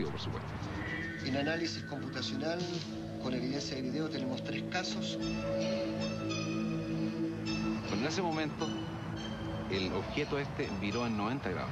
por supuesto. En análisis computacional, con evidencia de video, tenemos 3 casos. Pero en ese momento, el objeto este viró en 90 grados.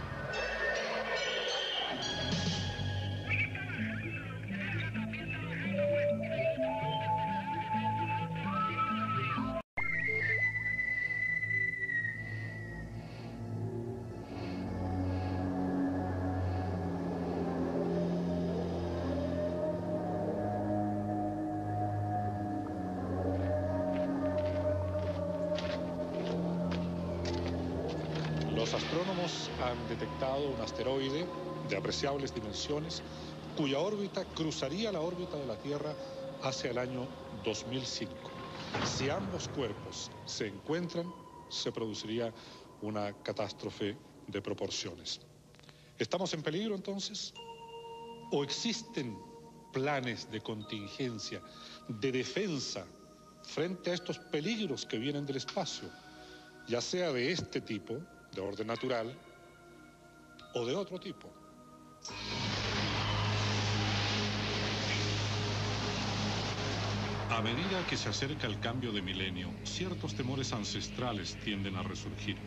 Los astrónomos han detectado un asteroide de apreciables dimensiones cuya órbita cruzaría la órbita de la Tierra hacia el año 2005. Si ambos cuerpos se encuentran, se produciría una catástrofe de proporciones. ¿Estamos en peligro entonces? ¿O existen planes de contingencia, de defensa frente a estos peligros que vienen del espacio, ya sea de este tipo, de orden natural, o de otro tipo? A medida que se acerca el cambio de milenio, ciertos temores ancestrales tienden a resurgir.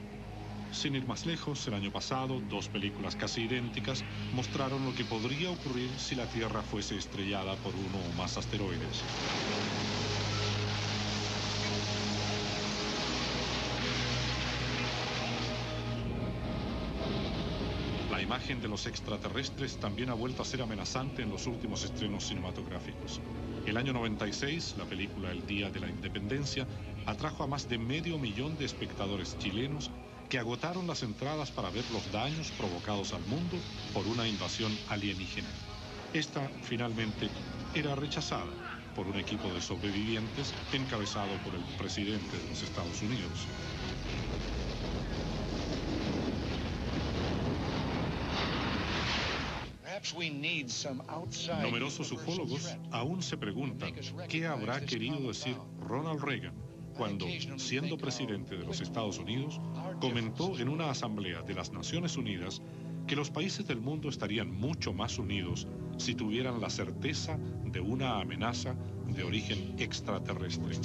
Sin ir más lejos, el año pasado, 2 películas casi idénticas mostraron lo que podría ocurrir si la Tierra fuese estrellada por uno o más asteroides. La imagen de los extraterrestres también ha vuelto a ser amenazante en los últimos estrenos cinematográficos. El año 96, la película El Día de la Independencia atrajo a más de 500.000 de espectadores chilenos que agotaron las entradas para ver los daños provocados al mundo por una invasión alienígena. Esta, finalmente, era rechazada por un equipo de sobrevivientes encabezado por el presidente de los Estados Unidos. Numerosos ufólogos aún se preguntan qué habrá querido decir Ronald Reagan cuando, siendo presidente de los Estados Unidos, comentó en una asamblea de las Naciones Unidas que los países del mundo estarían mucho más unidos si tuvieran la certeza de una amenaza de origen extraterrestre.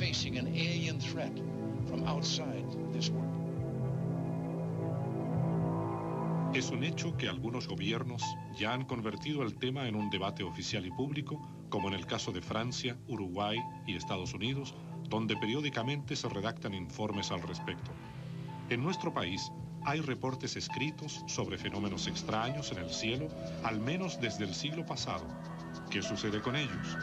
Es un hecho que algunos gobiernos ya han convertido el tema en un debate oficial y público, como en el caso de Francia, Uruguay y Estados Unidos, donde periódicamente se redactan informes al respecto. En nuestro país hay reportes escritos sobre fenómenos extraños en el cielo, al menos desde el siglo pasado. ¿Qué sucede con ellos?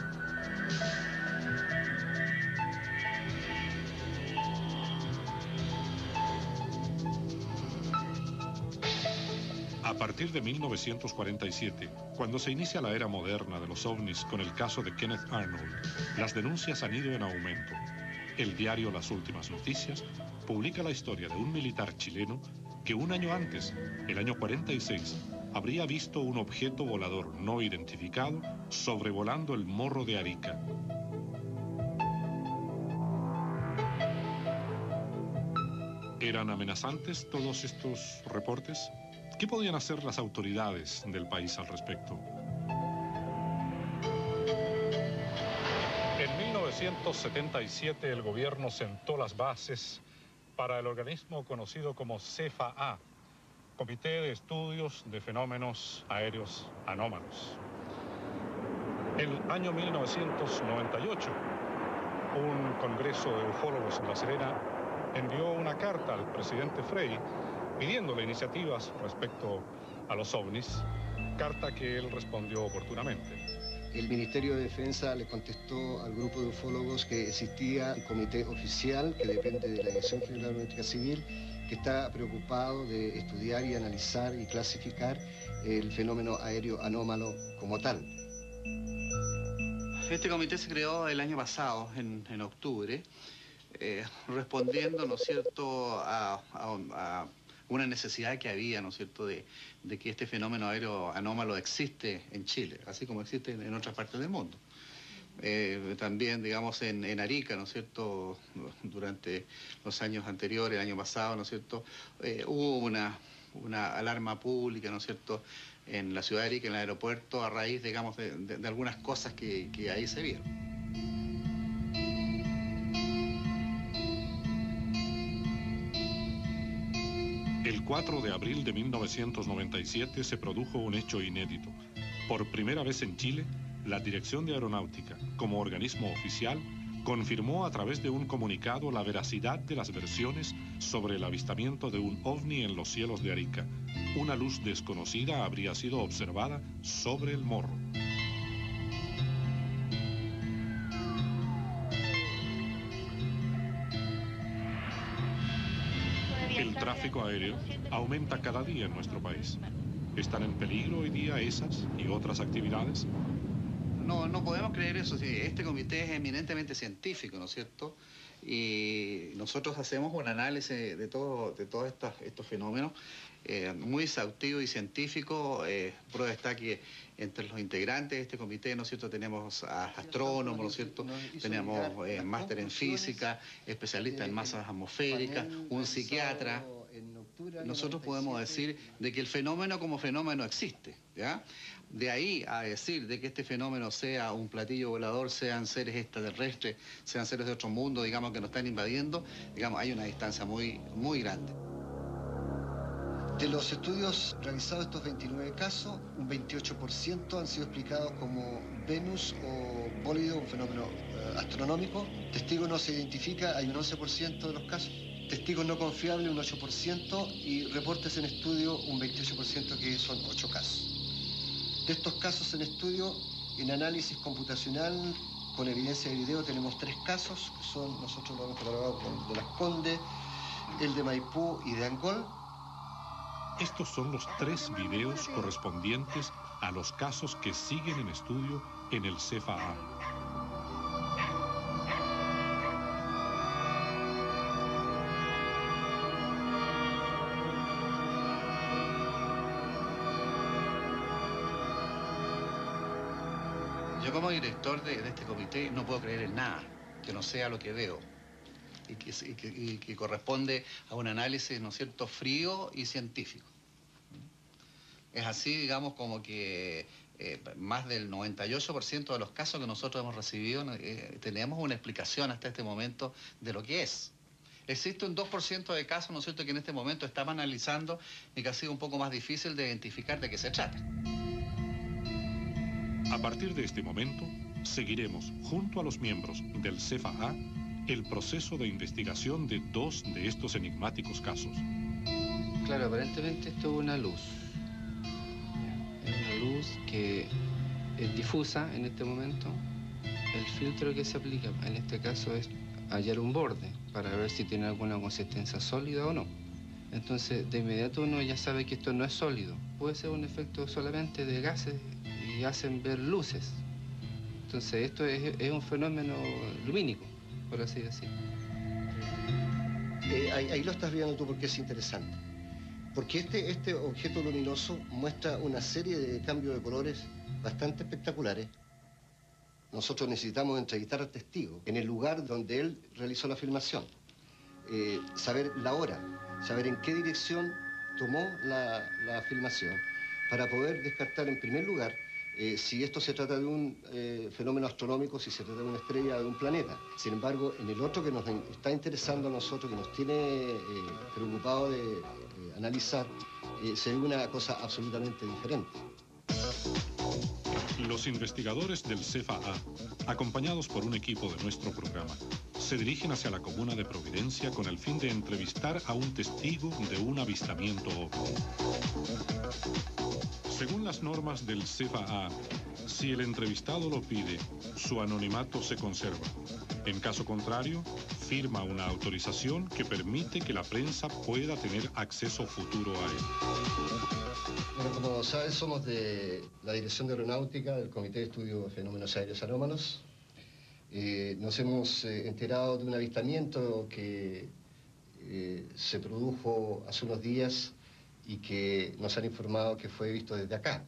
A partir de 1947, cuando se inicia la era moderna de los ovnis con el caso de Kenneth Arnold, las denuncias han ido en aumento. El diario Las Últimas Noticias publica la historia de un militar chileno que un año antes, el año 46, habría visto un objeto volador no identificado sobrevolando el Morro de Arica. ¿Eran amenazantes todos estos reportes? ¿Qué podían hacer las autoridades del país al respecto? En 1977 el gobierno sentó las bases para el organismo conocido como CFA, Comité de Estudios de Fenómenos Aéreos Anómalos. En el año 1998, un congreso de ufólogos en La Serena envió una carta al presidente Frei pidiéndole iniciativas respecto a los ovnis, carta que él respondió oportunamente. El Ministerio de Defensa le contestó al grupo de ufólogos que existía un comité oficial que depende de la Dirección General de Aeronáutica Civil, que está preocupado de estudiar y analizar y clasificar el fenómeno aéreo anómalo como tal. Este comité se creó el año pasado, en octubre, respondiendo, ¿no es cierto?, a una necesidad que había, ¿no es cierto?, de que este fenómeno aéreo anómalo existe en Chile, así como existe en otras partes del mundo. También, digamos, en Arica, ¿no es cierto?, durante los años anteriores, el año pasado, ¿no es cierto?, hubo una alarma pública, ¿no es cierto?, en la ciudad de Arica, en el aeropuerto, a raíz, digamos, de algunas cosas que ahí se vieron. El 4 de abril de 1997 se produjo un hecho inédito. Por primera vez en Chile, la Dirección de Aeronáutica, como organismo oficial, confirmó a través de un comunicado la veracidad de las versiones sobre el avistamiento de un ovni en los cielos de Arica. Una luz desconocida habría sido observada sobre el morro. El tráfico aéreo aumenta cada día en nuestro país. ¿Están en peligro hoy día esas y otras actividades? No podemos creer eso. Sí, este comité es eminentemente científico, ¿no es cierto? Y nosotros hacemos un análisis de todos estos fenómenos muy exhaustivo y científico. Prueba está que entre los integrantes de este comité, ¿no es cierto?, tenemos a astrónomos, ¿no es cierto?, tenemos máster en física, especialista en masas atmosféricas, un psiquiatra. Nosotros podemos decir de que el fenómeno como fenómeno existe, ¿ya? De ahí a decir de que este fenómeno sea un platillo volador, sean seres extraterrestres, sean seres de otro mundo, digamos, que nos están invadiendo, digamos, hay una distancia muy grande. De los estudios realizados, estos 29 casos, un 28% han sido explicados como Venus o bólido, un fenómeno astronómico. Testigos no se identifica, hay un 11% de los casos. Testigos no confiables, un 8%, y reportes en estudio, un 28%, que son 8 casos. De estos casos en estudio, en análisis computacional, con evidencia de video, tenemos 3 casos, que son, nosotros lo hemos catalogado como el de Las Condes, el de Maipú y de Angol. Estos son los 3 videos correspondientes a los casos que siguen en estudio en el CFA. Yo como director de este comité no puedo creer en nada que no sea lo que veo y que corresponde a un análisis, ¿no es cierto?, frío y científico. Es así, digamos, como que más del 98% de los casos que nosotros hemos recibido tenemos una explicación hasta este momento de lo que es. Existe un 2% de casos, ¿no es cierto?, que en este momento estamos analizando y que ha sido un poco más difícil de identificar de qué se trata. A partir de este momento, seguiremos junto a los miembros del CFA el proceso de investigación de 2 de estos enigmáticos casos. Claro, aparentemente esto es una luz. Es una luz que es difusa en este momento. El filtro que se aplica en este caso es hallar un borde para ver si tiene alguna consistencia sólida o no. Entonces, de inmediato uno ya sabe que esto no es sólido. Puede ser un efecto solamente de gases y hacen ver luces. Entonces, esto es un fenómeno lumínico, por así decir. Ahí lo estás viendo tú porque es interesante. Porque este objeto luminoso muestra una serie de cambios de colores bastante espectaculares. Nosotros necesitamos entrevistar al testigo en el lugar donde él realizó la filmación. Saber la hora, saber en qué dirección tomó la filmación, para poder descartar en primer lugar si esto se trata de un fenómeno astronómico, si se trata de una estrella, de un planeta. Sin embargo, en el otro que nos está interesando a nosotros, que nos tiene preocupado de analizar, se ve una cosa absolutamente diferente. Los investigadores del CFA, acompañados por un equipo de nuestro programa, se dirigen hacia la comuna de Providencia con el fin de entrevistar a un testigo de un avistamiento ovni. Según las normas del CFA, si el entrevistado lo pide, su anonimato se conserva. En caso contrario, firma una autorización que permite que la prensa pueda tener acceso futuro a él. Bueno, como sabes, somos de la Dirección de Aeronáutica, del Comité de Estudio de Fenómenos Aéreos Anómalos. Nos hemos enterado de un avistamiento que se produjo hace unos días y que nos han informado que fue visto desde acá.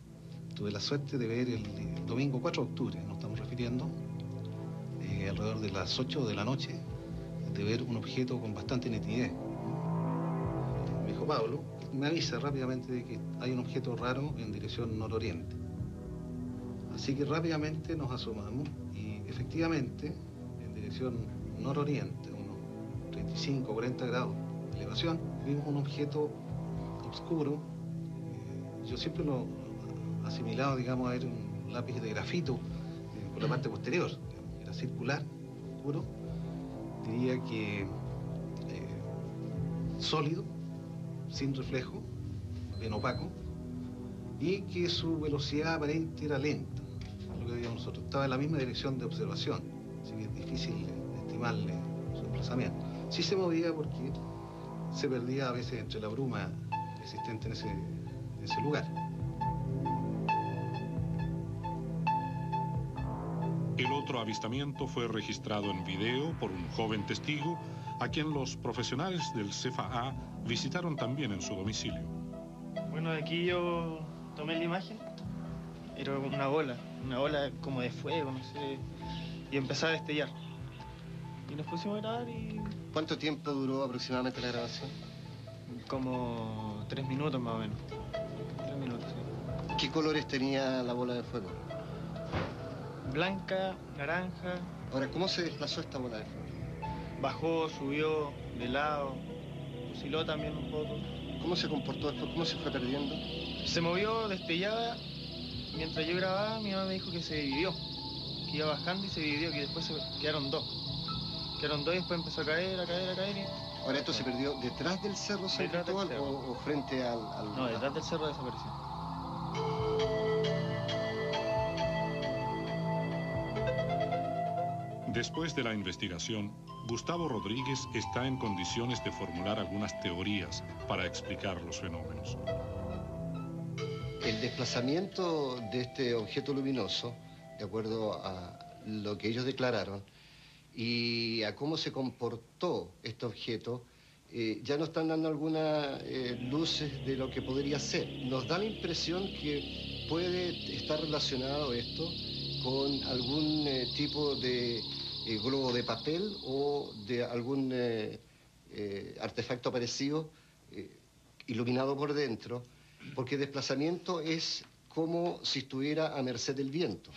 Tuve la suerte de ver el domingo 4 de octubre, nos estamos refiriendo, alrededor de las 8 de la noche, de ver un objeto con bastante nitidez. Me dijo, Pablo, me avisa rápidamente de que hay un objeto raro en dirección nororiente. Así que rápidamente nos asomamos y efectivamente, en dirección nororiente, unos 35 o 40 grados de elevación, vimos un objeto oscuro. Yo siempre lo he asimilado, digamos, a ver un lápiz de grafito por la parte posterior. Era circular, oscuro, diría que sólido, sin reflejo, bien opaco, y que su velocidad aparente era lenta, lo que digamos nosotros. Estaba en la misma dirección de observación, así que es difícil estimarle su desplazamiento. Sí se movía porque se perdía a veces entre la bruma existente en ese lugar. El otro avistamiento fue registrado en video por un joven testigo a quien los profesionales del CFA visitaron también en su domicilio. Bueno, aquí yo tomé la imagen, era una bola como de fuego, no sé, y empezó a destellar. Y nos pusimos a grabar y... ¿Cuánto tiempo duró aproximadamente la grabación? Como 3 minutos más o menos. 3 minutos, sí. ¿Qué colores tenía la bola de fuego? Blanca, naranja. Ahora, ¿cómo se desplazó esta bola de fuego? Bajó, subió, de lado, osciló también un poco. ¿Cómo se comportó después? ¿Cómo se fue perdiendo? Se movió, destellaba. Mientras yo grababa, mi mamá me dijo que se dividió. Que iba bajando y se dividió, que después quedaron dos. Quedaron dos y después empezó a caer y... Ahora, ¿esto se perdió detrás del Cerro San Cristóbal o frente al...? No, detrás del cerro desapareció. Después de la investigación, Gustavo Rodríguez está en condiciones de formular algunas teorías para explicar los fenómenos. El desplazamiento de este objeto luminoso, de acuerdo a lo que ellos declararon, y a cómo se comportó este objeto, ya nos están dando algunas luces de lo que podría ser. Nos da la impresión que puede estar relacionado esto con algún tipo de globo de papel o de algún artefacto parecido iluminado por dentro, porque el desplazamiento es como si estuviera a merced del viento.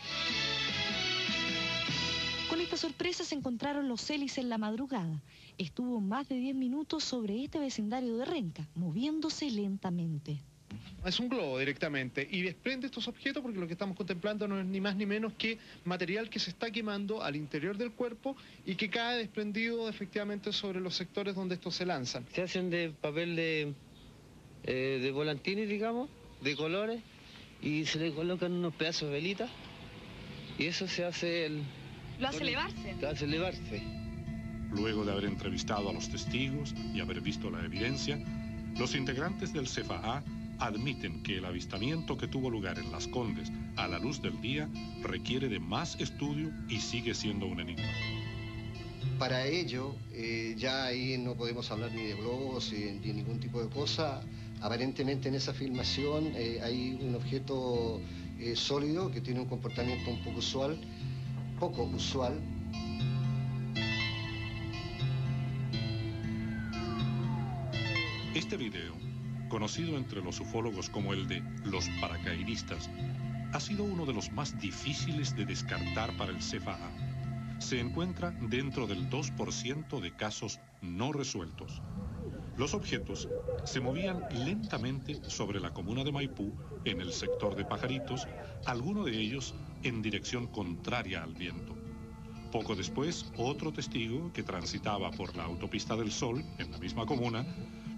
Con esta sorpresa se encontraron los hélices en la madrugada. Estuvo más de 10 minutos sobre este vecindario de Renca, moviéndose lentamente. Es un globo directamente y desprende estos objetos porque lo que estamos contemplando no es ni más ni menos que material que se está quemando al interior del cuerpo y que cae desprendido efectivamente sobre los sectores donde estos se lanzan. Se hacen de papel de volantines, digamos, de colores, y se le colocan unos pedazos de velita y eso se hace ¿Lo hace elevarse? Lo hace elevarse. Luego de haber entrevistado a los testigos y haber visto la evidencia, los integrantes del CFA admiten que el avistamiento que tuvo lugar en Las Condes a la luz del día requiere de más estudio y sigue siendo un enigma. Para ello, ya ahí no podemos hablar ni de globos ni ningún tipo de cosa. Aparentemente en esa filmación hay un objeto sólido que tiene un comportamiento un poco usual. Este video, conocido entre los ufólogos como el de los paracaidistas, ha sido uno de los más difíciles de descartar para el CFA. Se encuentra dentro del 2% de casos no resueltos. Los objetos se movían lentamente sobre la comuna de Maipú, en el sector de Pajaritos, alguno de ellos en dirección contraria al viento. Poco después, otro testigo que transitaba por la autopista del Sol, en la misma comuna,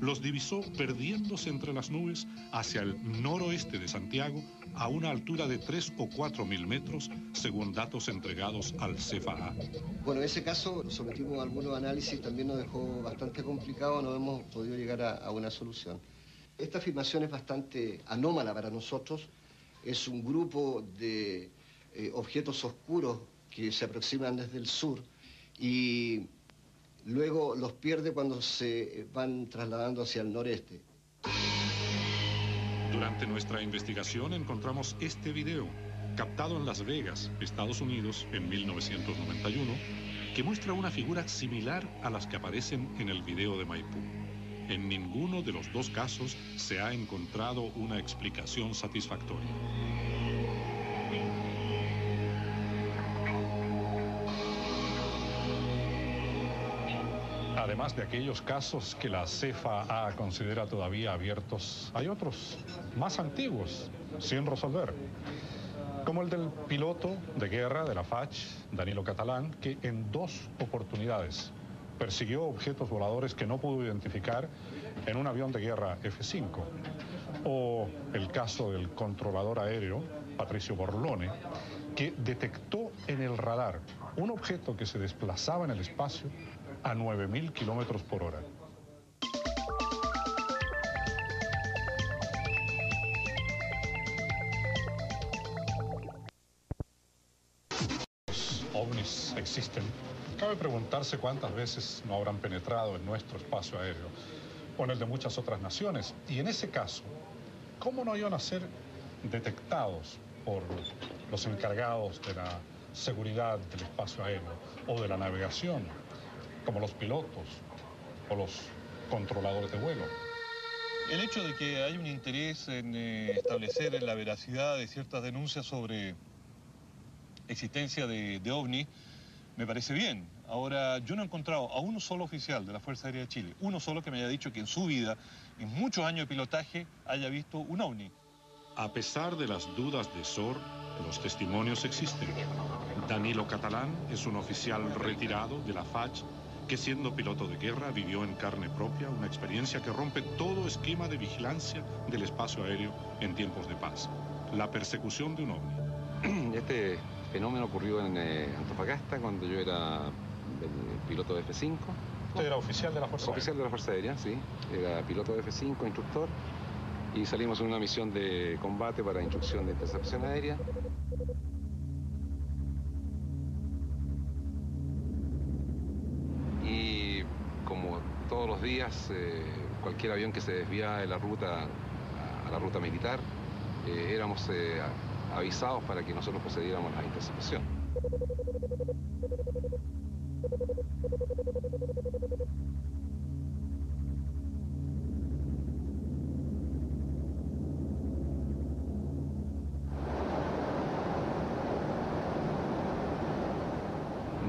los divisó perdiéndose entre las nubes hacia el noroeste de Santiago a una altura de 3 o 4 mil metros, según datos entregados al CFA. Bueno, en ese caso sometimos algunos análisis, también nos dejó bastante complicado, no hemos podido llegar a una solución. Esta afirmación es bastante anómala para nosotros, es un grupo de objetos oscuros que se aproximan desde el sur y luego los pierde cuando se van trasladando hacia el noreste. Durante nuestra investigación encontramos este video, captado en Las Vegas, Estados Unidos, en 1991, que muestra una figura similar a las que aparecen en el video de Maipú. En ninguno de los dos casos se ha encontrado una explicación satisfactoria. Además de aquellos casos que la CFAA considera todavía abiertos, hay otros más antiguos, sin resolver, como el del piloto de guerra de la FACH, Danilo Catalán, que en 2 oportunidades persiguió objetos voladores que no pudo identificar en un avión de guerra F-5. O el caso del controlador aéreo, Patricio Borlone, que detectó en el radar un objeto que se desplazaba en el espacio a 9.000 kilómetros por hora. Los ovnis existen. Cabe preguntarse cuántas veces no habrán penetrado en nuestro espacio aéreo o en el de muchas otras naciones. Y en ese caso, ¿cómo no iban a ser detectados por los encargados de la seguridad del espacio aéreo o de la navegación, como los pilotos o los controladores de vuelo? El hecho de que hay un interés en establecer la veracidad de ciertas denuncias sobre existencia de ovni me parece bien. Ahora, yo no he encontrado a uno solo oficial de la Fuerza Aérea de Chile, uno solo que me haya dicho que en su vida, en muchos años de pilotaje, haya visto un ovni. A pesar de las dudas de SOR, los testimonios existen. Danilo Catalán es un oficial retirado de la FACH que, siendo piloto de guerra, vivió en carne propia una experiencia que rompe todo esquema de vigilancia del espacio aéreo en tiempos de paz: la persecución de un ovni. Este fenómeno ocurrió en Antofagasta cuando yo era piloto de F-5. ¿Usted era oficial de la Fuerza Aérea? Oficial de la Fuerza Aérea, sí. Era piloto de F-5, instructor. Y salimos en una misión de combate para instrucción de intercepción aérea. Y como todos los días, cualquier avión que se desviaba de la ruta a la ruta militar, éramos avisados para que nosotros procediéramos a la intercepción.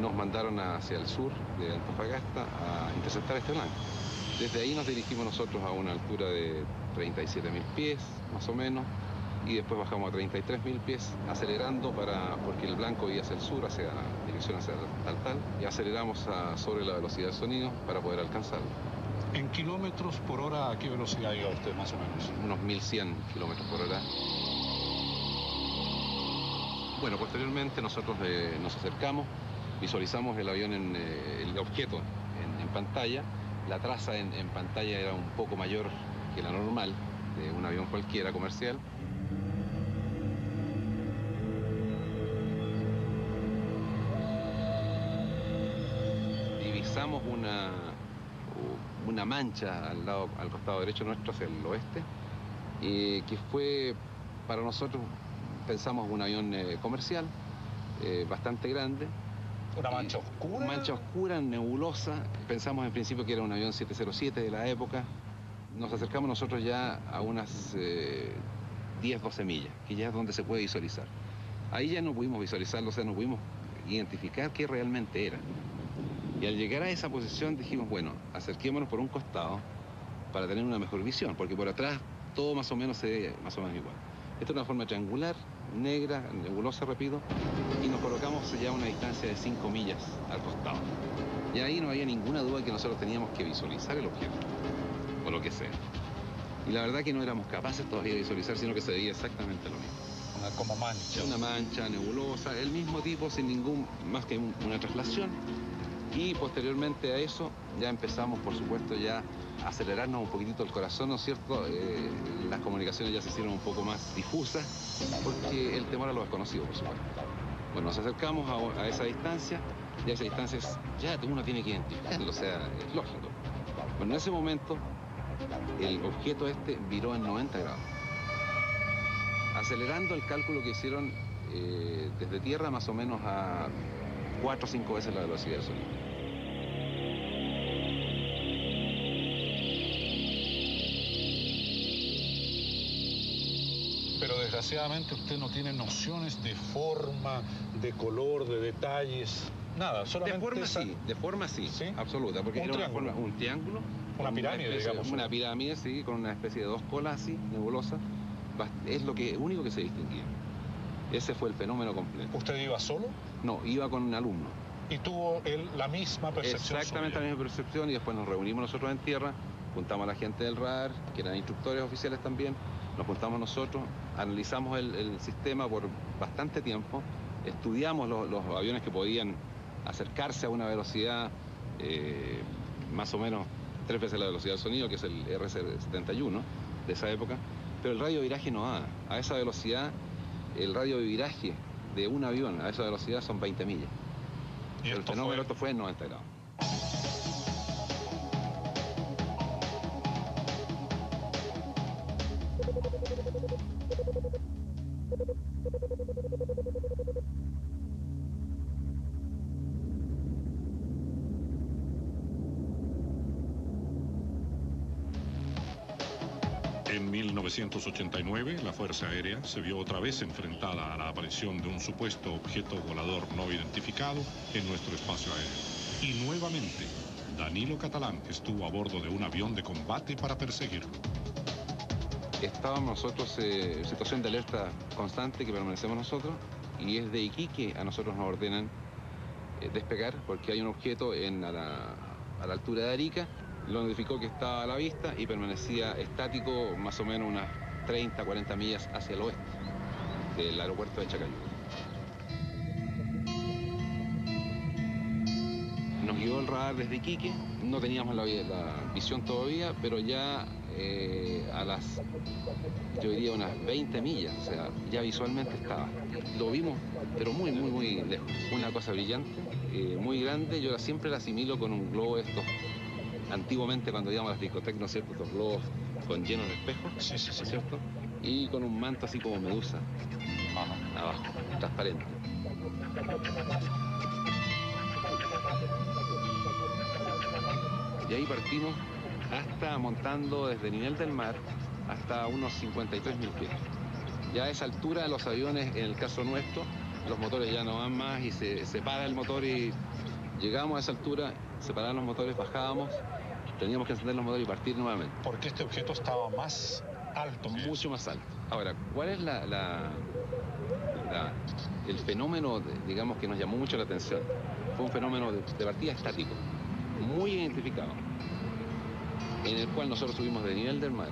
Nos mandaron hacia el sur de Antofagasta a interceptar este blanco. Desde ahí nos dirigimos nosotros a una altura de 37.000 pies, más o menos, y después bajamos a 33.000 pies, acelerando porque el blanco iba hacia el sur, hacia dirección hacia tal, y aceleramos sobre la velocidad del sonido para poder alcanzarlo. ¿En kilómetros por hora a qué velocidad iba usted, más o menos? Unos 1.100 kilómetros por hora. Bueno, posteriormente nosotros nos acercamos, visualizamos el avión, el objeto en pantalla. La traza en pantalla era un poco mayor que la normal de un avión cualquiera comercial. Divisamos una mancha al costado derecho nuestro, hacia el oeste, que fue para nosotros, pensamos, un avión comercial bastante grande. ¿Una mancha oscura? Una mancha oscura, nebulosa. Pensamos en principio que era un avión 707 de la época. Nos acercamos nosotros ya a unas 10-12 millas, que ya es donde se puede visualizar. Ahí ya no pudimos visualizarlo, o sea, no pudimos identificar qué realmente era. Y al llegar a esa posición dijimos, bueno, acerquémonos por un costado para tener una mejor visión, porque por atrás todo más o menos se ve más o menos igual. Esta es una forma triangular, negra, nebulosa, repito, y nos colocamos ya a una distancia de 5 millas al costado. Y ahí no había ninguna duda que nosotros teníamos que visualizar el objeto, o lo que sea. Y la verdad que no éramos capaces todavía de visualizar, sino que se veía exactamente lo mismo. Como mancha. Una mancha nebulosa, el mismo tipo, sin ningún, más que una traslación. Y posteriormente a eso ya empezamos, por supuesto, ya a acelerarnos un poquitito el corazón, ¿no es cierto? Las comunicaciones ya se hicieron un poco más difusas, porque el temor a lo desconocido, por supuesto. Bueno, nos acercamos a esa distancia, y a esa distancia ya uno tiene que identificarlo, o sea, es lógico. Bueno, en ese momento, el objeto viró en 90 grados. Acelerando el cálculo que hicieron desde tierra, más o menos a 4 o 5 veces la velocidad del sonido. desgraciadamente usted no tiene nociones de forma, de color, de detalles, nada, solamente... De forma sí, ¿Sí? Absoluta, porque Un era triángulo. un triángulo. Una pirámide, digamos. Una pirámide, sí, con una especie de dos colas así, nebulosa. Es lo único que se distinguía. Ese fue el fenómeno completo. ¿Usted iba solo? No, iba con un alumno. Y tuvo él la misma percepción. Exactamente suya. la misma percepción, y después nos reunimos nosotros en tierra, juntamos a la gente del radar, que eran instructores oficiales también, nos juntamos nosotros, analizamos el sistema por bastante tiempo, estudiamos los aviones que podían acercarse a una velocidad más o menos 3 veces la velocidad del sonido, que es el RC-71 de esa época, pero el radio de viraje no da. A esa velocidad, el radio de viraje de un avión a esa velocidad son 20 millas. Y El fenómeno fue en 90 grados. En 1989, la Fuerza Aérea se vio otra vez enfrentada a la aparición de un supuesto objeto volador no identificado en nuestro espacio aéreo. Y nuevamente, Danilo Catalán estuvo a bordo de un avión de combate para perseguirlo. Estábamos nosotros en situación de alerta constante que permanecemos nosotros, y es de Iquique a nosotros nos ordenan despegar porque hay un objeto a la altura de Arica. Lo notificó que estaba a la vista y permanecía estático más o menos unas 30, 40 millas hacia el oeste del aeropuerto de Chacayuta. Nos guió el radar desde Iquique, no teníamos la visión todavía, pero ya a las, yo diría, unas 20 millas, o sea, ya visualmente estaba. Lo vimos, pero muy, muy, muy lejos. Una cosa brillante, muy grande, yo siempre la asimilo con un globo estos. Antiguamente, cuando íbamos a las discotecas, ¿no es cierto?, estos globos llenos de espejos, Sí. ¿cierto? Y con un manto así como medusa, abajo, transparente. Y ahí partimos hasta montando desde el nivel del mar hasta unos 53.000 pies. Ya a esa altura los aviones, en el caso nuestro, los motores ya no van más y se para el motor, y llegamos a esa altura, se paraban los motores, bajábamos, teníamos que encender los motores y partir nuevamente. Porque este objeto estaba más alto. Mucho más alto. Ahora, ¿cuál es el fenómeno, digamos, que nos llamó mucho la atención? Fue un fenómeno de partida estático, muy identificado, en el cual nosotros subimos de nivel del mar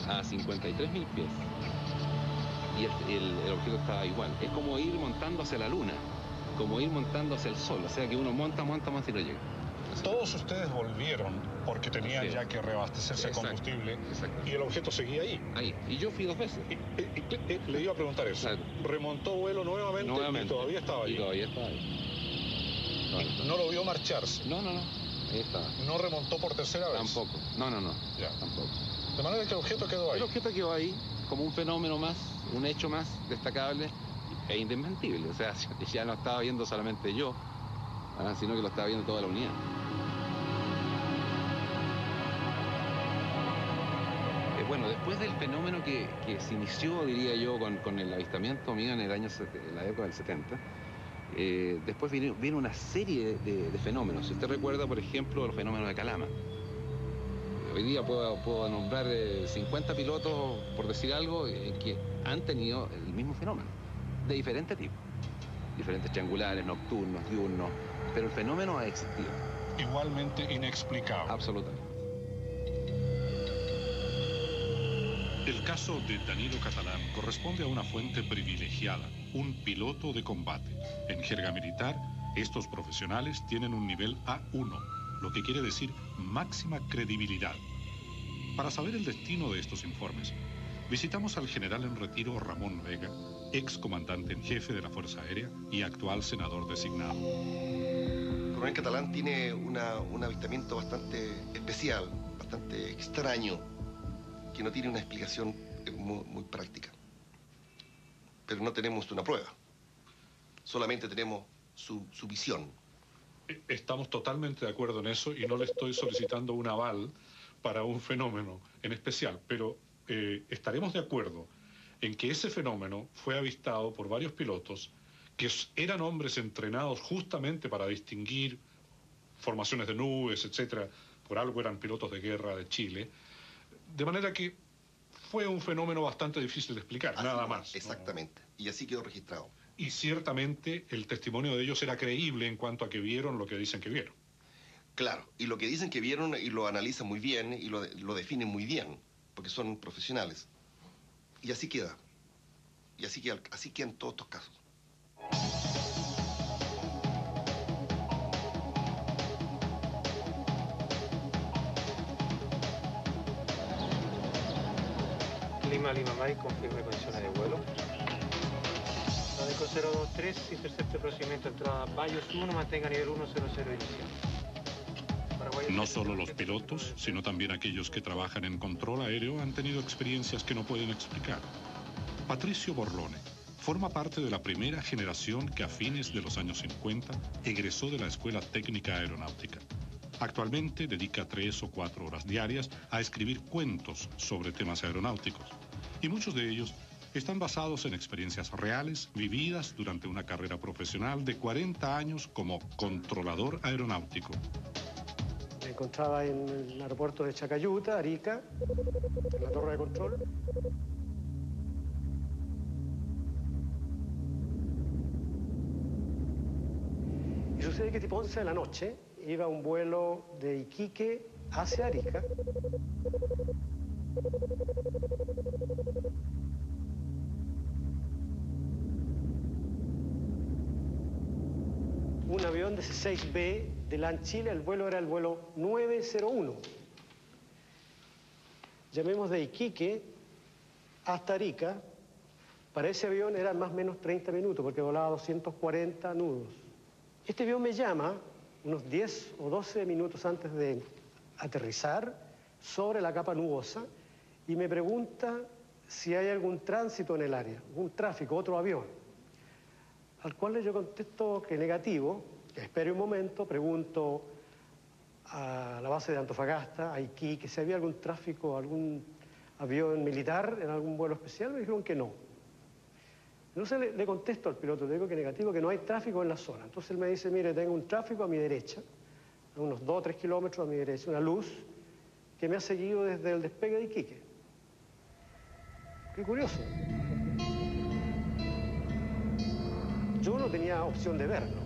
a 53.000 pies y el objeto estaba igual. Es como ir montando hacia la luna, como ir montando hacia el sol, o sea que uno monta y no llega. Todos ustedes volvieron porque tenían Sí. ya que reabastecerse de Exacto. combustible. Exacto. Y el objeto seguía ahí. Ahí. Y yo fui 2 veces. Le iba a preguntar eso. Exacto. Remontó vuelo nuevamente y todavía estaba Y allí. todavía estaba ahí. No lo vio marcharse. No. Ahí estaba. No remontó por tercera vez. Tampoco. No. Ya. Tampoco. De manera que el objeto quedó ahí. El objeto quedó ahí como un fenómeno más, un hecho más destacable e indesmentible. O sea, ya no estaba viendo solamente yo, sino que lo estaba viendo toda la unidad. Bueno, después del fenómeno que se inició, diría yo, con el avistamiento mío en la época del 70, después viene una serie de fenómenos. Si usted recuerda, por ejemplo, los fenómenos de Calama. Hoy día puedo nombrar 50 pilotos, por decir algo, que han tenido el mismo fenómeno, de diferente tipo. Diferentes triangulares, nocturnos, diurnos, pero el fenómeno ha existido. Igualmente inexplicable. Absolutamente. El caso de Danilo Catalán corresponde a una fuente privilegiada, un piloto de combate. En jerga militar, estos profesionales tienen un nivel A1, lo que quiere decir máxima credibilidad. Para saber el destino de estos informes, visitamos al general en retiro Ramón Vega, ex comandante en jefe de la Fuerza Aérea y actual senador designado. El coronel Catalán tiene un avistamiento bastante especial, bastante extraño, que no tiene una explicación muy práctica. Pero no tenemos una prueba, solamente tenemos su visión. Estamos totalmente de acuerdo en eso y no le estoy solicitando un aval para un fenómeno en especial, pero estaremos de acuerdo en que ese fenómeno fue avistado por varios pilotos que eran hombres entrenados justamente para distinguir formaciones de nubes, etcétera. Por algo eran pilotos de guerra de Chile. De manera que fue un fenómeno bastante difícil de explicar, así nada es, más. Exactamente. ¿No? Y así quedó registrado. Y ciertamente el testimonio de ellos era creíble en cuanto a que vieron lo que dicen que vieron. Claro, y lo que dicen que vieron y lo analizan muy bien y lo definen muy bien, porque son profesionales. Y así queda. Y así quedan todos estos casos. Lima Mike, confirme condiciones de vuelo. Adeco 023, intercepte procedimiento entrada Bayos 1, mantenga nivel 100 inicial. No solo los pilotos, sino también aquellos que trabajan en control aéreo han tenido experiencias que no pueden explicar. Patricio Borlone forma parte de la primera generación que a fines de los años 50 egresó de la Escuela Técnica Aeronáutica. Actualmente dedica 3 o 4 horas diarias a escribir cuentos sobre temas aeronáuticos. Y muchos de ellos están basados en experiencias reales vividas durante una carrera profesional de 40 años como controlador aeronáutico. Me encontraba en el aeropuerto de Chacayuta, Arica, en la torre de control. Y sucede que tipo 11 de la noche iba un vuelo de Iquique hacia Arica. Un avión de C-6B de LAN Chile, el vuelo era el vuelo 901. Llamemos de Iquique hasta Arica. Para ese avión eran más o menos 30 minutos, porque volaba 240 nudos. Este avión me llama unos 10 o 12 minutos antes de aterrizar sobre la capa nubosa y me pregunta si hay algún tránsito en el área, algún tráfico, otro avión. Al cual yo contesto que negativo, que espere un momento, pregunto a la base de Antofagasta, a Iquique, si había algún tráfico, algún avión militar en algún vuelo especial. Me dijeron que no. Entonces le contesto al piloto, le digo que negativo, que no hay tráfico en la zona. Entonces él me dice, mire, tengo un tráfico a mi derecha, a unos 2 o 3 kilómetros a mi derecha, una luz que me ha seguido desde el despegue de Iquique. Qué curioso. Yo no tenía opción de verlo,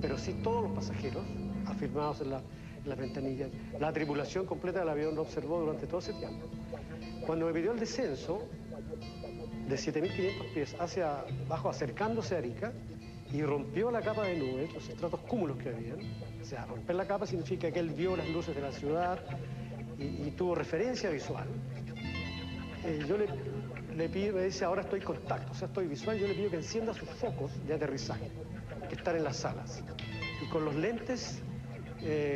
pero sí todos los pasajeros, afirmados en las ventanillas. La tripulación completa del avión lo observó durante todo ese tiempo. Cuando me pidió el descenso de 7.500 pies hacia abajo, acercándose a Arica, y rompió la capa de nubes, los estratos cúmulos que habían. O sea, romper la capa significa que él vio las luces de la ciudad y tuvo referencia visual. Yo le pido, me dice, ahora estoy con tacto, o sea, estoy visual. Yo le pido que encienda sus focos de aterrizaje, que están en las salas. Y con los lentes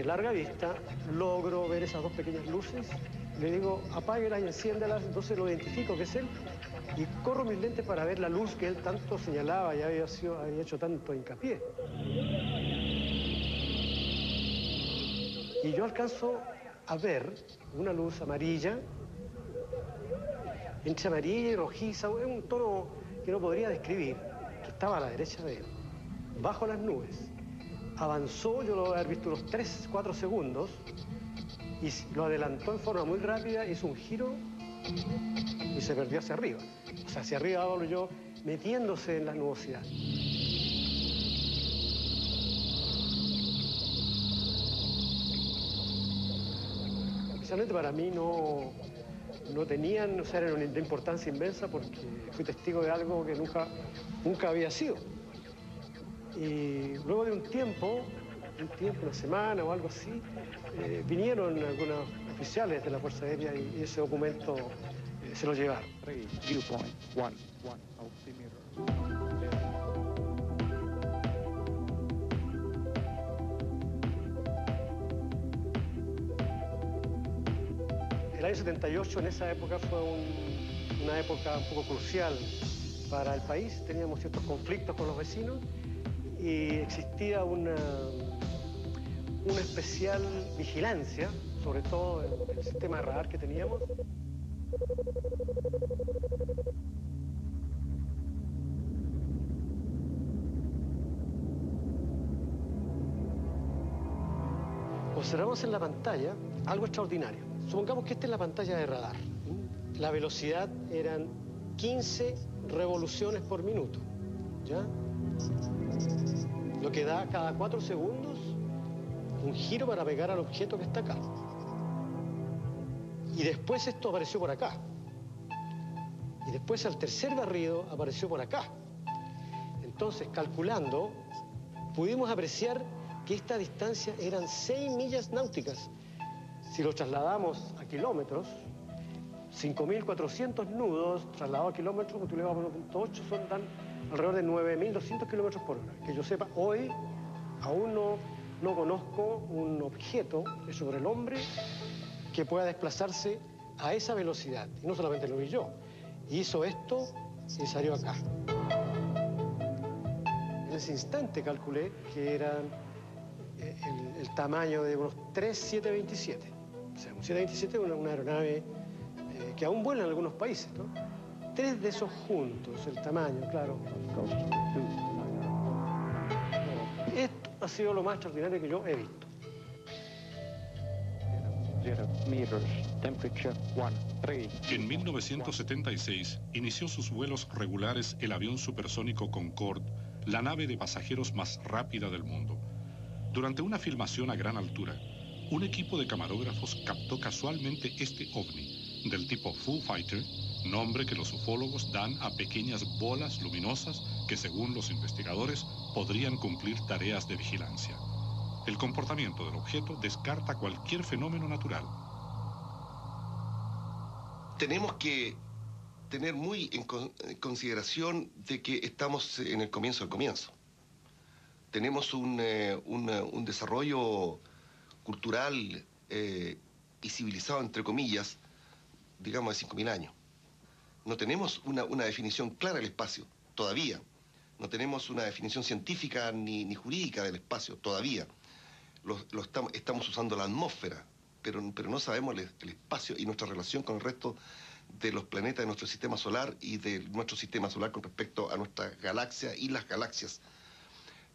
larga vista, logro ver esas 2 pequeñas luces. Le digo, apáguelas y enciéndelas. Entonces lo identifico que es él y corro mis lentes para ver la luz que él tanto señalaba y había hecho tanto hincapié. Y yo alcanzo a ver una luz amarilla, entre amarilla y rojiza, un tono que no podría describir, que estaba a la derecha de él, bajo las nubes. Avanzó, yo lo voy a haber visto unos 3 o 4 segundos, y lo adelantó en forma muy rápida, hizo un giro y se perdió hacia arriba. O sea, hacia arriba hablo yo, metiéndose en la nubosidad. Especialmente para mí no tenían, o sea, era de importancia inmensa porque fui testigo de algo que nunca había sido. Y luego de un tiempo, una semana o algo así, vinieron algunos oficiales de la Fuerza Aérea y ese documento se lo llevaron. Viewpoint 1, altimeter. El año 78 en esa época fue una época un poco crucial para el país. Teníamos ciertos conflictos con los vecinos y existía una especial vigilancia, sobre todo en el sistema de radar que teníamos. observamos en la pantalla algo extraordinario. Supongamos que esta es la pantalla de radar. La velocidad eran 15 revoluciones por minuto, ¿ya? Lo que da cada 4 segundos un giro para pegar al objeto que está acá. Y después esto apareció por acá. Y después al tercer barrido apareció por acá. Entonces, calculando, pudimos apreciar que esta distancia eran 6 millas náuticas. Si lo trasladamos a kilómetros, 5.400 nudos trasladados a kilómetros, multiplicado por 1.8, dan alrededor de 9.200 kilómetros por hora. Que yo sepa, hoy aún no conozco un objeto hecho por el hombre que pueda desplazarse a esa velocidad. Y no solamente lo vi yo. Hizo esto y salió acá. En ese instante calculé que eran el tamaño de unos 3 727. O sea, un 727 es una aeronave que aún vuela en algunos países, ¿no? 3 de esos juntos, el tamaño, claro. Esto ha sido lo más extraordinario que yo he visto. 0 meters, temperature 13. En 1976 inició sus vuelos regulares el avión supersónico Concorde, la nave de pasajeros más rápida del mundo. Durante una filmación a gran altura, un equipo de camarógrafos captó casualmente este ovni, del tipo Foo Fighter, nombre que los ufólogos dan a pequeñas bolas luminosas que, según los investigadores, podrían cumplir tareas de vigilancia. El comportamiento del objeto descarta cualquier fenómeno natural. Tenemos que tener muy en consideración de que estamos en el comienzo del comienzo. Tenemos un desarrollo cultural y civilizado, entre comillas, digamos, de 5.000 años. No tenemos una definición clara del espacio, todavía. No tenemos una definición científica ni jurídica del espacio, todavía. Estamos usando la atmósfera, pero no sabemos el espacio y nuestra relación con el resto de los planetas de nuestro sistema solar y de nuestro sistema solar con respecto a nuestra galaxia y las galaxias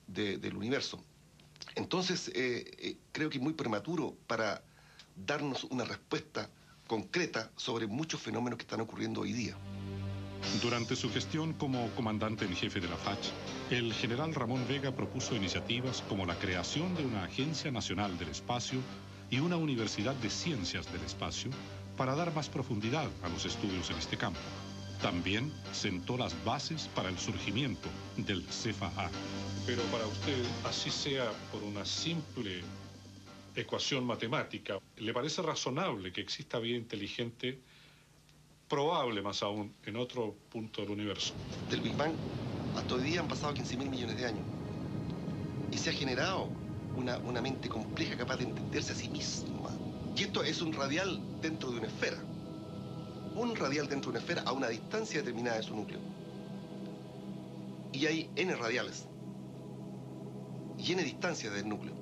del universo. Entonces, creo que es muy prematuro para darnos una respuesta concreta sobre muchos fenómenos que están ocurriendo hoy día. Durante su gestión como comandante en jefe de la FACH, el general Ramón Vega propuso iniciativas como la creación de una Agencia Nacional del Espacio y una Universidad de Ciencias del Espacio para dar más profundidad a los estudios en este campo. También sentó las bases para el surgimiento del CFA. Pero para usted, así sea por una simple ecuación matemática, ¿le parece razonable que exista vida inteligente, probable más aún, en otro punto del universo? Del Big Bang hasta hoy día han pasado 15.000 millones de años. Y se ha generado una mente compleja capaz de entenderse a sí misma. Y esto es un radial dentro de una esfera. Un radial dentro de una esfera a una distancia determinada de su núcleo. Y hay n radiales. Y n distancias del núcleo,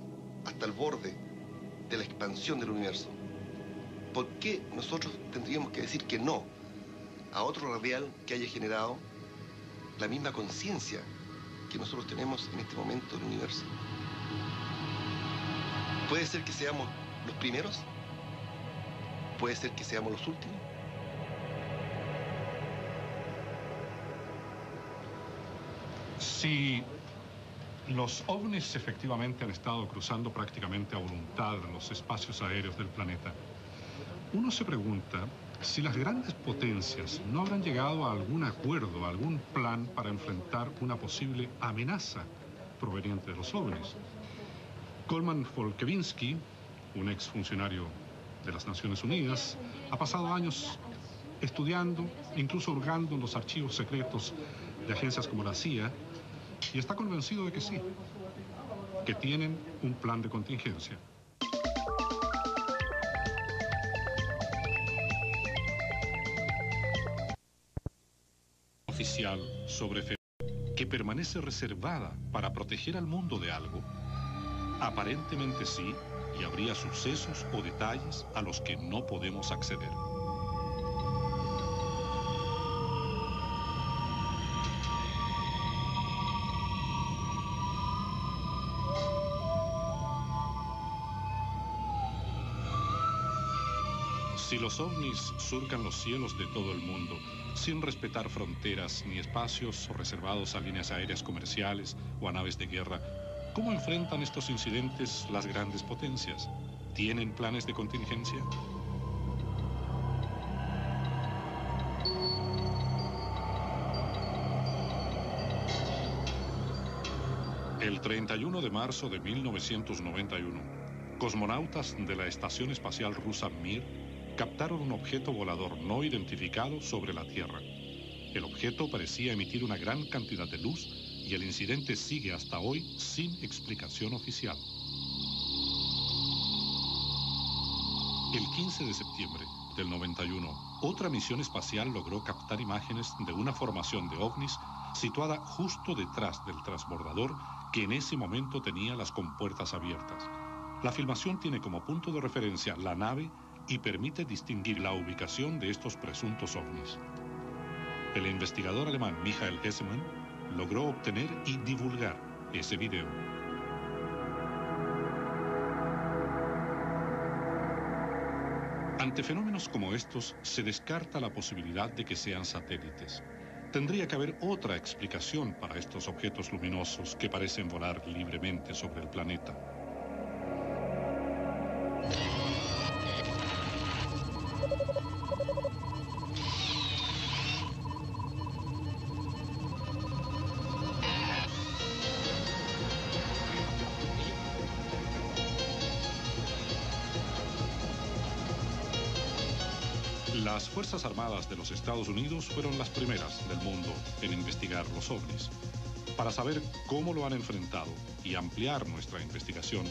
hasta el borde de la expansión del universo. ¿Por qué nosotros tendríamos que decir que no a otro radial que haya generado la misma conciencia que nosotros tenemos en este momento del universo? Puede ser que seamos los primeros, puede ser que seamos los últimos. Si los ovnis efectivamente han estado cruzando prácticamente a voluntad los espacios aéreos del planeta, uno se pregunta si las grandes potencias no habrán llegado a algún acuerdo, a algún plan para enfrentar una posible amenaza proveniente de los ovnis. Coleman Folkevinsky, un exfuncionario de las Naciones Unidas, ha pasado años estudiando, incluso hurgando en los archivos secretos de agencias como la CIA, y está convencido de que sí, que tienen un plan de contingencia. Oficial sobre que permanece reservada para proteger al mundo de algo. Aparentemente sí, y habría sucesos o detalles a los que no podemos acceder. Si los ovnis surcan los cielos de todo el mundo, sin respetar fronteras ni espacios reservados a líneas aéreas comerciales o a naves de guerra, ¿cómo enfrentan estos incidentes las grandes potencias? ¿Tienen planes de contingencia? El 31 de marzo de 1991, cosmonautas de la Estación Espacial Rusa Mir captaron un objeto volador no identificado sobre la Tierra. El objeto parecía emitir una gran cantidad de luz y el incidente sigue hasta hoy sin explicación oficial. El 15 de septiembre del 91, otra misión espacial logró captar imágenes de una formación de ovnis situada justo detrás del transbordador que en ese momento tenía las compuertas abiertas. La filmación tiene como punto de referencia la nave y permite distinguir la ubicación de estos presuntos ovnis. El investigador alemán Michael Hessemann logró obtener y divulgar ese video. Ante fenómenos como estos, se descarta la posibilidad de que sean satélites. Tendría que haber otra explicación para estos objetos luminosos que parecen volar libremente sobre el planeta. Las Fuerzas Armadas de los Estados Unidos fueron las primeras del mundo en investigar los ovnis. Para saber cómo lo han enfrentado y ampliar nuestra investigación,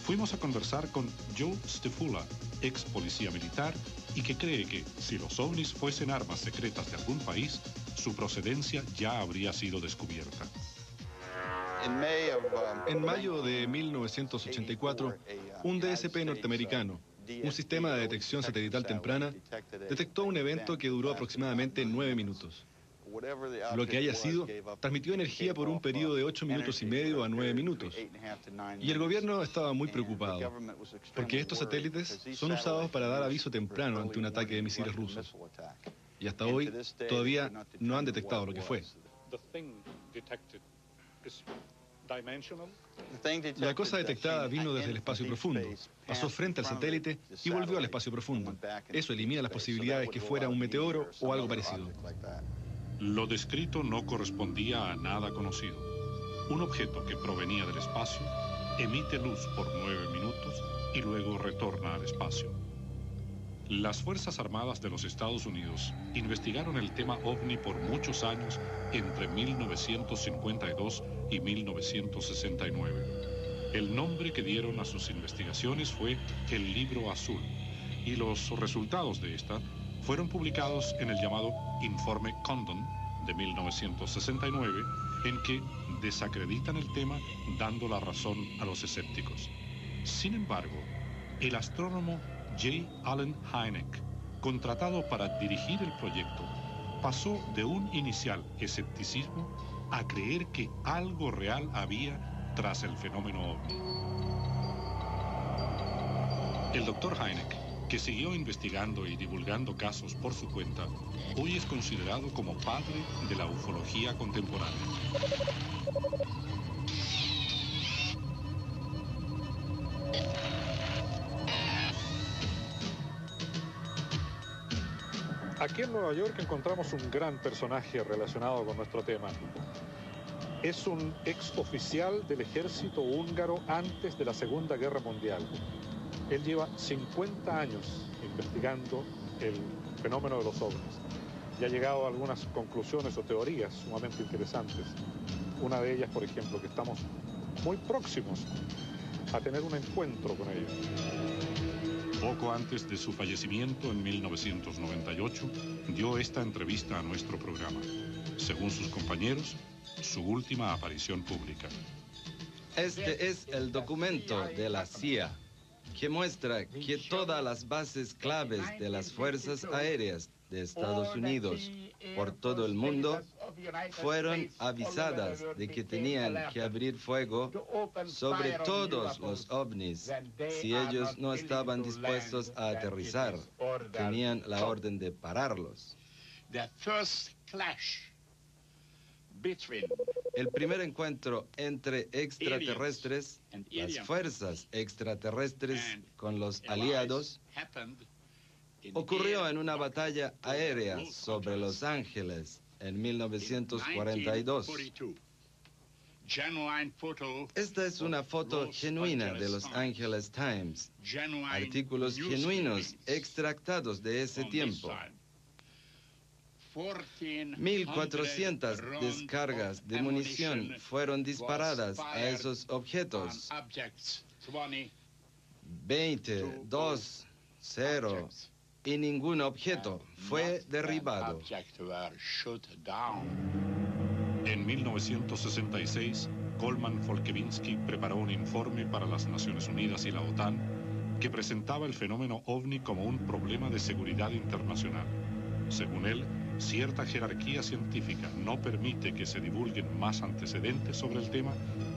fuimos a conversar con Joe Stefula, ex policía militar, y que cree que si los ovnis fuesen armas secretas de algún país, su procedencia ya habría sido descubierta. En mayo de 1984, un DSP norteamericano, un sistema de detección satelital temprana, detectó un evento que duró aproximadamente 9 minutos. Lo que haya sido, transmitió energía por un periodo de 8 minutos y medio a 9 minutos. Y el gobierno estaba muy preocupado, porque estos satélites son usados para dar aviso temprano ante un ataque de misiles rusos. Y hasta hoy todavía no han detectado lo que fue. La cosa detectada vino desde el espacio profundo, pasó frente al satélite y volvió al espacio profundo. Eso elimina las posibilidades que fuera un meteoro o algo parecido. Lo descrito no correspondía a nada conocido. Un objeto que provenía del espacio emite luz por 9 minutos y luego retorna al espacio. Las Fuerzas Armadas de los Estados Unidos investigaron el tema OVNI por muchos años entre 1952 y 1969. El nombre que dieron a sus investigaciones fue el Libro Azul, y los resultados de esta fueron publicados en el llamado Informe Condon de 1969, en que desacreditan el tema dando la razón a los escépticos. Sin embargo, el astrónomo J. Allen Hynek, contratado para dirigir el proyecto, pasó de un inicial escepticismo a creer que algo real había tras el fenómeno OVNI. El doctor Hynek, que siguió investigando y divulgando casos por su cuenta, hoy es considerado como padre de la ufología contemporánea. Aquí en Nueva York encontramos un gran personaje relacionado con nuestro tema. Es un ex oficial del ejército húngaro antes de la Segunda Guerra Mundial. Él lleva 50 años investigando el fenómeno de los ovnis y ha llegado a algunas conclusiones o teorías sumamente interesantes. Una de ellas, por ejemplo, que estamos muy próximos a tener un encuentro con ellos. Poco antes de su fallecimiento en 1998, dio esta entrevista a nuestro programa. Según sus compañeros, su última aparición pública. Este es el documento de la CIA que muestra que todas las bases claves de las Fuerzas Aéreas de Estados Unidos por todo el mundo fueron avisadas de que tenían que abrir fuego sobre todos los ovnis si ellos no estaban dispuestos a aterrizar. Tenían la orden de pararlos. El primer encuentro entre extraterrestres, las fuerzas extraterrestres con los aliados, ocurrió en una batalla aérea sobre Los Ángeles en 1942. Esta es una foto genuina de Los Angeles Times, artículos genuinos extractados de ese tiempo. 1.400 descargas de munición fueron disparadas a esos objetos. 20, 2, 0, y ningún objeto fue derribado. En 1966, Coleman Folkevinsky preparó un informe para las Naciones Unidas y la OTAN que presentaba el fenómeno OVNI como un problema de seguridad internacional. Según él, cierta jerarquía científica no permite que se divulguen más antecedentes sobre el tema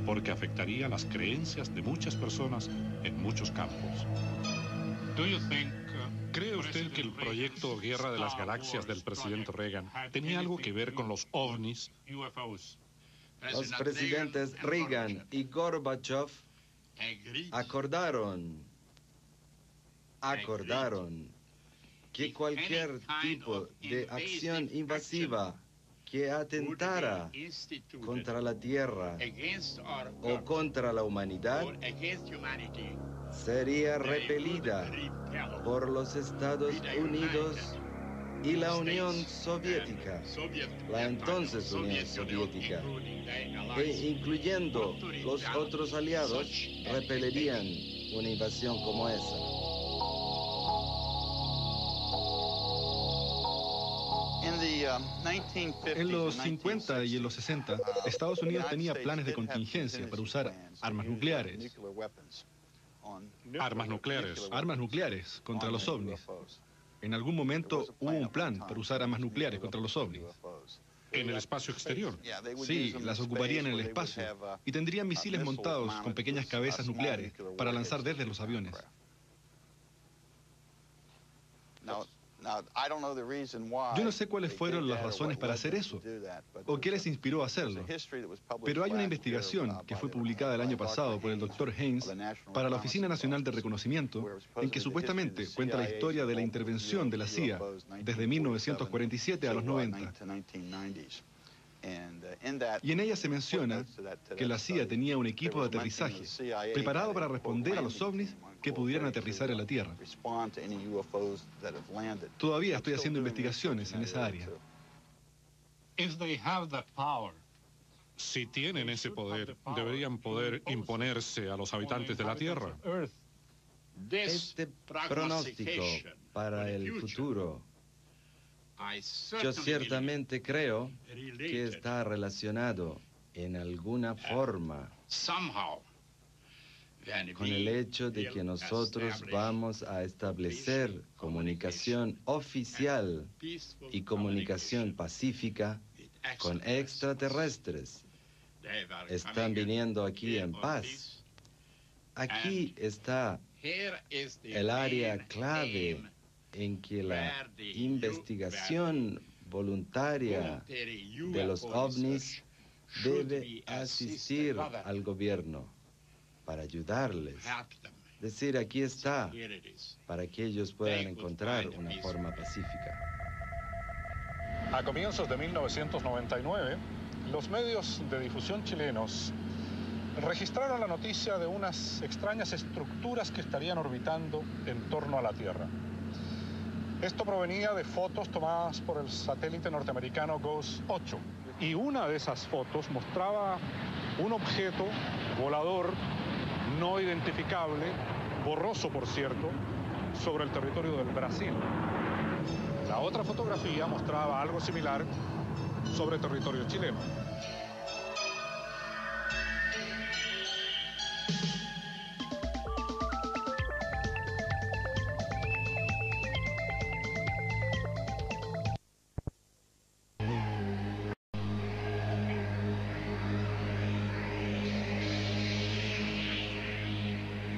porque afectaría las creencias de muchas personas en muchos campos. ¿Cree usted que el proyecto Guerra de las Galaxias del presidente Reagan tenía algo que ver con los ovnis? Los presidentes Reagan y Gorbachev acordaron que cualquier tipo de acción invasiva que atentara contra la Tierra o contra la humanidad sería repelida por los Estados Unidos y la Unión Soviética, la entonces Unión Soviética, e incluyendo los otros aliados, repelerían una invasión como esa. En los 50 y en los 60, Estados Unidos tenía planes de contingencia para usar armas nucleares. Armas nucleares. Armas nucleares contra los ovnis. En algún momento hubo un plan para usar armas nucleares contra los ovnis. ¿En el espacio exterior? Sí, las ocuparían en el espacio y tendrían misiles montados con pequeñas cabezas nucleares para lanzar desde los aviones. Yo no sé cuáles fueron las razones para hacer eso, o qué les inspiró a hacerlo, pero hay una investigación que fue publicada el año pasado por el Dr. Haynes para la Oficina Nacional de Reconocimiento, en que supuestamente cuenta la historia de la intervención de la CIA desde 1947 a los 90. Y en ella se menciona que la CIA tenía un equipo de aterrizaje preparado para responder a los ovnis que pudieran aterrizar en la Tierra. Todavía estoy haciendo investigaciones en esa área. Si tienen ese poder, deberían poder imponerse a los habitantes de la Tierra. Este pronóstico para el futuro, yo ciertamente creo que está relacionado en alguna forma con el hecho de que nosotros vamos a establecer comunicación oficial y comunicación pacífica con extraterrestres. Están viniendo aquí en paz. Aquí está el área clave en que la investigación voluntaria de los ovnis debe asistir al gobierno para ayudarles. Es decir, aquí está, para que ellos puedan encontrar una forma pacífica. A comienzos de 1999, los medios de difusión chilenos registraron la noticia de unas extrañas estructuras que estarían orbitando en torno a la Tierra. Esto provenía de fotos tomadas por el satélite norteamericano GOES 8. Y una de esas fotos mostraba un objeto volador no identificable, borroso por cierto, sobre el territorio del Brasil. La otra fotografía mostraba algo similar sobre territorio chileno.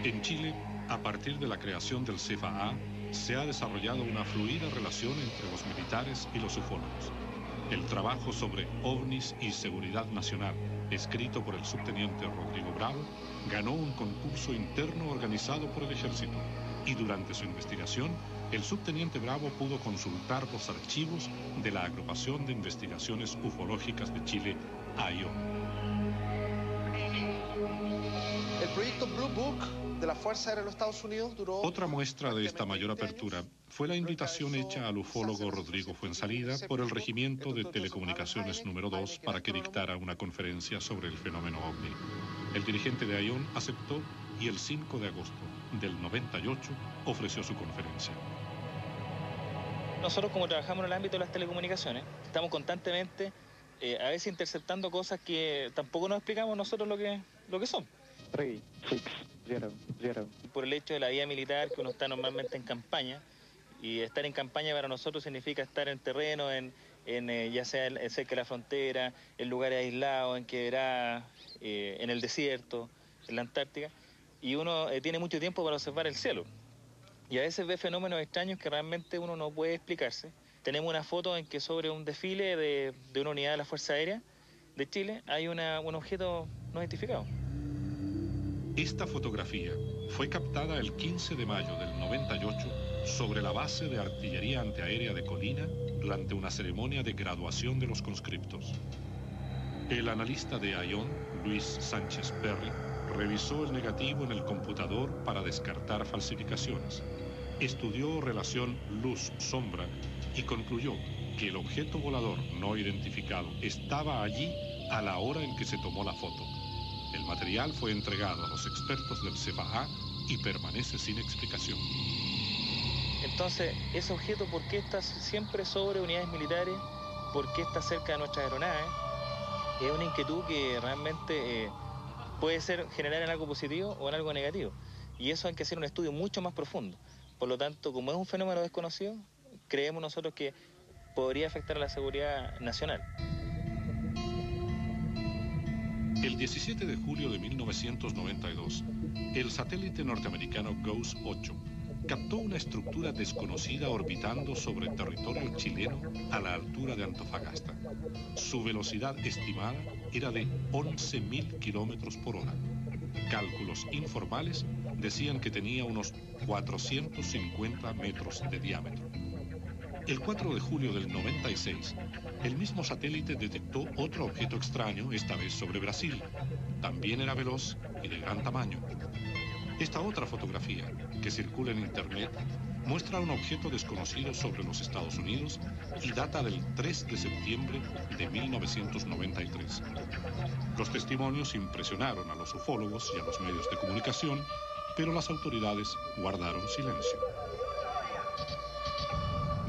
En Chile, a partir de la creación del CFA, se ha desarrollado una fluida relación entre los militares y los ufólogos. El trabajo sobre ovnis y seguridad nacional, escrito por el subteniente Rodrigo Bravo, ganó un concurso interno organizado por el Ejército, y durante su investigación, el subteniente Bravo pudo consultar los archivos de la Agrupación de Investigaciones Ufológicas de Chile, AION. El proyecto Blue Book de la Fuerza Aérea de los Estados Unidos duró... Otra muestra de esta mayor apertura fue la invitación hecha al ufólogo Rodrigo Fuenzalida por el Regimiento de Telecomunicaciones número 2 para que dictara una conferencia sobre el fenómeno OVNI. El dirigente de AION aceptó y el 5 de agosto del 98 ofreció su conferencia. Nosotros, como trabajamos en el ámbito de las telecomunicaciones, estamos constantemente a veces interceptando cosas que tampoco nos explicamos nosotros lo que son. 3, 6, 0, 0. Por el hecho de la vida militar, que uno está normalmente en campaña, y estar en campaña para nosotros significa estar en terreno, ya sea cerca de la frontera, en lugares aislados, en quebradas, en el desierto, en la Antártica, y uno tiene mucho tiempo para observar el cielo. Y a veces ve fenómenos extraños que realmente uno no puede explicarse. Tenemos una foto en que sobre un desfile de una unidad de la Fuerza Aérea de Chile hay un objeto no identificado. Esta fotografía fue captada el 15 de mayo del 98 sobre la base de artillería antiaérea de Colina durante una ceremonia de graduación de los conscriptos. El analista de AION, Luis Sánchez Perry, revisó el negativo en el computador para descartar falsificaciones. Estudió relación luz-sombra y concluyó que el objeto volador no identificado estaba allí a la hora en que se tomó la foto. El material fue entregado a los expertos del CFA y permanece sin explicación. Entonces, ese objeto, ¿por qué está siempre sobre unidades militares? ¿Por qué está cerca de nuestras aeronaves? Es una inquietud que realmente puede generar en algo positivo o en algo negativo. Y eso hay que hacer un estudio mucho más profundo. Por lo tanto, como es un fenómeno desconocido, creemos nosotros que podría afectar a la seguridad nacional. El 17 de julio de 1992, el satélite norteamericano GOES 8 captó una estructura desconocida orbitando sobre territorio chileno a la altura de Antofagasta. Su velocidad estimada era de 11.000 kilómetros por hora. Cálculos informales decían que tenía unos 450 metros de diámetro. El 4 de julio del 96, el mismo satélite detectó otro objeto extraño, esta vez sobre Brasil. También era veloz y de gran tamaño. Esta otra fotografía, que circula en Internet, muestra un objeto desconocido sobre los Estados Unidos y data del 3 de septiembre de 1993. Los testimonios impresionaron a los ufólogos y a los medios de comunicación, pero las autoridades guardaron silencio.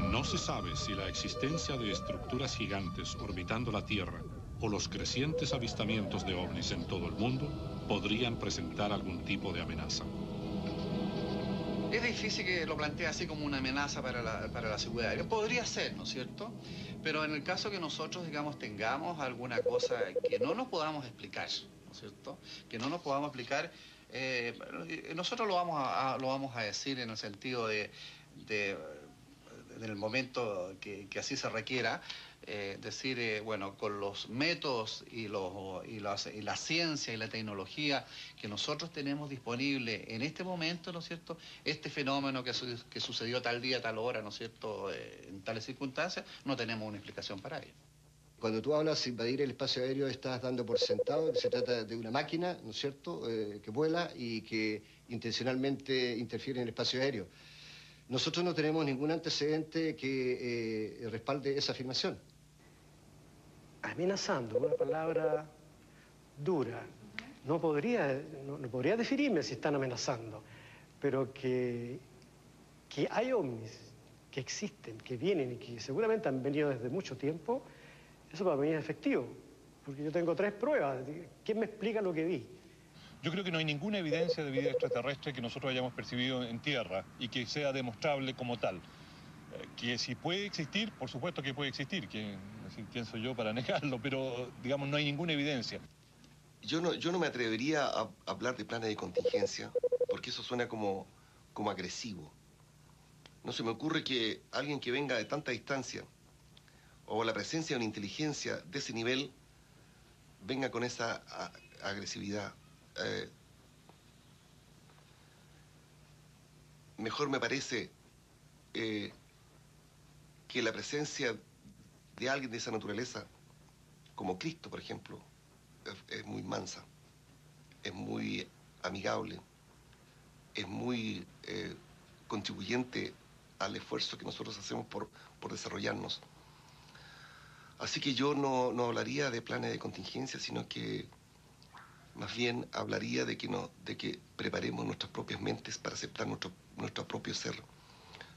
No se sabe si la existencia de estructuras gigantes orbitando la Tierra o los crecientes avistamientos de ovnis en todo el mundo podrían presentar algún tipo de amenaza. Es difícil que lo plantee así como una amenaza para la seguridad aérea. Podría ser, ¿no es cierto? Pero en el caso que nosotros, digamos, tengamos alguna cosa que no nos podamos explicar, ¿no es cierto? Que no nos podamos explicar, nosotros lo vamos a decir en el sentido de en el momento que así se requiera, decir, bueno, con los métodos y la ciencia y la tecnología que nosotros tenemos disponible en este momento, ¿no es cierto? Este fenómeno que sucedió tal día, tal hora, ¿no es cierto? En tales circunstancias, no tenemos una explicación para ello. Cuando tú hablas de invadir el espacio aéreo, estás dando por sentado que se trata de una máquina, ¿no es cierto?, que vuela y que intencionalmente interfiere en el espacio aéreo. Nosotros no tenemos ningún antecedente que respalde esa afirmación. Amenazando, una palabra dura. No podría definirme si están amenazando, pero que hay ovnis que existen, que vienen y que seguramente han venido desde mucho tiempo, eso para mí es efectivo, porque yo tengo 3 pruebas. ¿Quién me explica lo que vi? Yo creo que no hay ninguna evidencia de vida extraterrestre que nosotros hayamos percibido en tierra y que sea demostrable como tal. Que si puede existir, por supuesto que puede existir, quién soy yo para negarlo, pero digamos no hay ninguna evidencia. Yo no me atrevería a hablar de planes de contingencia, porque eso suena como agresivo. No se me ocurre que alguien que venga de tanta distancia o la presencia de una inteligencia de ese nivel venga con esa agresividad. Mejor me parece que la presencia de alguien de esa naturaleza, como Cristo, por ejemplo, es muy mansa, es muy amigable, es muy contribuyente al esfuerzo que nosotros hacemos por desarrollarnos. Así que yo no hablaría de planes de contingencia, sino que más bien hablaría de que preparemos nuestras propias mentes para aceptar nuestro propio ser,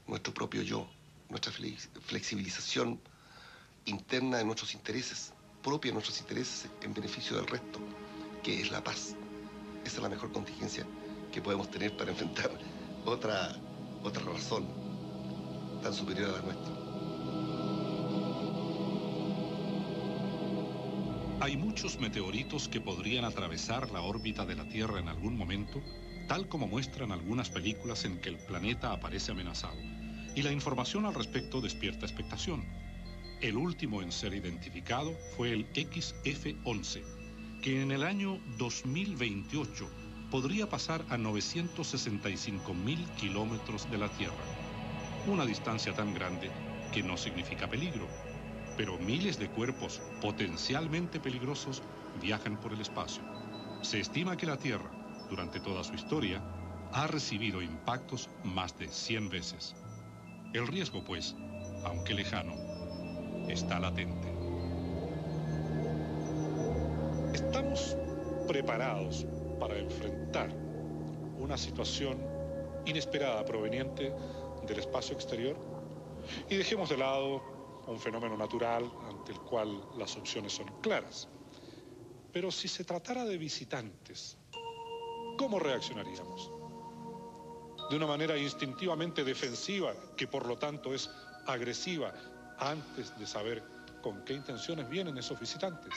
nuestro propio yo, nuestra flexibilización interna de nuestros intereses, propia de nuestros intereses en beneficio del resto, que es la paz. Esa es la mejor contingencia que podemos tener para enfrentar otra razón tan superior a la nuestra. Hay muchos meteoritos que podrían atravesar la órbita de la Tierra en algún momento, tal como muestran algunas películas en que el planeta aparece amenazado. Y la información al respecto despierta expectación. El último en ser identificado fue el XF-11, que en el año 2028 podría pasar a 965.000 kilómetros de la Tierra. Una distancia tan grande que no significa peligro, pero miles de cuerpos potencialmente peligrosos viajan por el espacio. Se estima que la Tierra, durante toda su historia, ha recibido impactos más de 100 veces. El riesgo, pues, aunque lejano, está latente. ¿Estamos preparados para enfrentar una situación inesperada proveniente del espacio exterior? Y dejemos de lado un fenómeno natural ante el cual las opciones son claras. Pero si se tratara de visitantes, ¿cómo reaccionaríamos? De una manera instintivamente defensiva, que por lo tanto es agresiva, antes de saber con qué intenciones vienen esos visitantes.